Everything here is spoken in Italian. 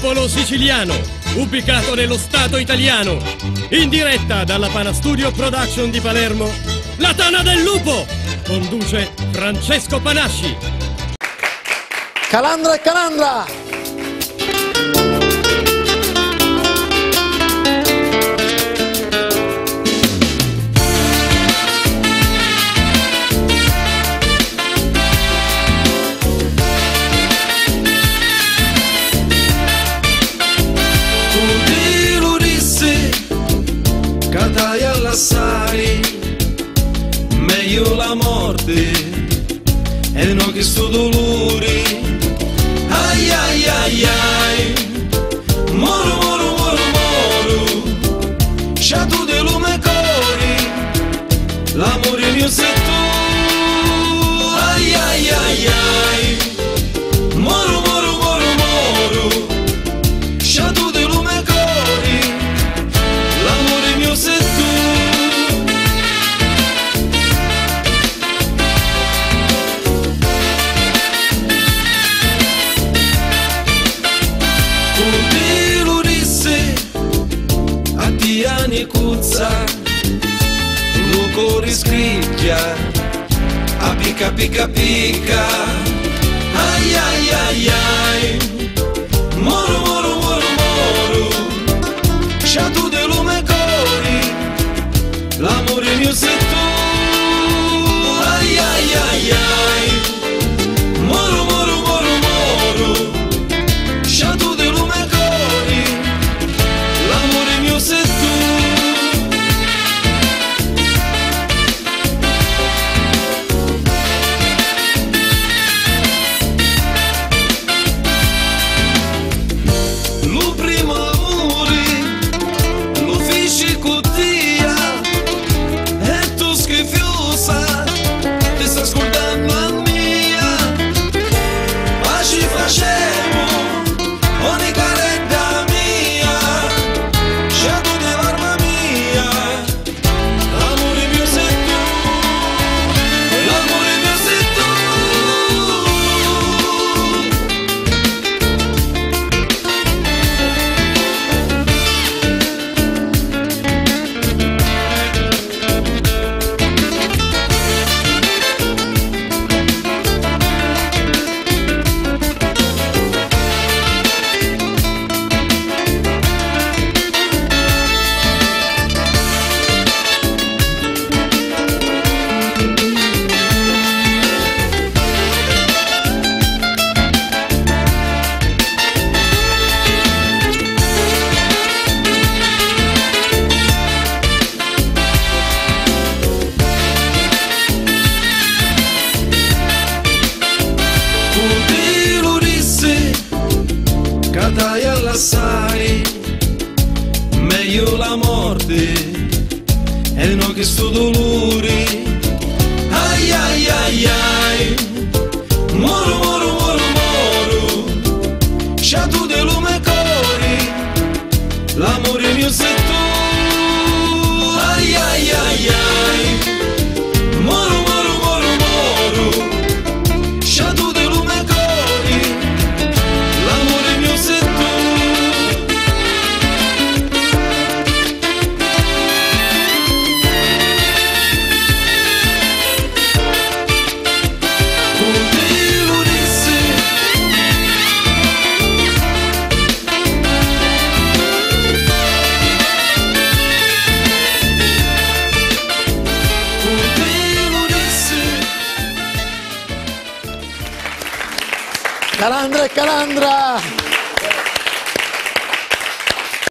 popolo siciliano, ubicato nello Stato italiano, in diretta dalla Pana Studio Production di Palermo, La Tana del Lupo, conduce Francesco Panasci. Calandra e Calandra! Catai all'assai, meglio la morte e non che sto dolore. Ai ai ai ai, moro moro moro moro, sciato di lume cori, l'amore mio sei tu. Ai ai ai ai, moro moro moro moro, sciato di lume cori, l'amore mio sei tu. Contigo disse a ti anni cuzza, lo cuore scricchia, a picca picca picca. Ai ai ai ai, moro moro moro moro, sciato di lume cori, l'amore mio sei tu. Ai ai ai ai, moro moro moro moro, sciato di lume cori, l'amore mio sei tu. Lo primo amore lo feci con te e tu schifiosa ti sta ascoltando a mia, ma ci facemo ogni caretta mia, sciato di l'arma mia, l'amore mio sei tu, l'amore mio sei tu. Contigo disse, catai all'assai, meglio la morte e non che sto dolore. Ai ai ai ai, moro moro moro moro, sciato di lume cori, l'amore mio sei tu. Ai ai ai ai, moro moro moro moro, sciato di lume cori, l'amore mio sei tu. Contigo disse, contigo disse. Calandra e Calandra!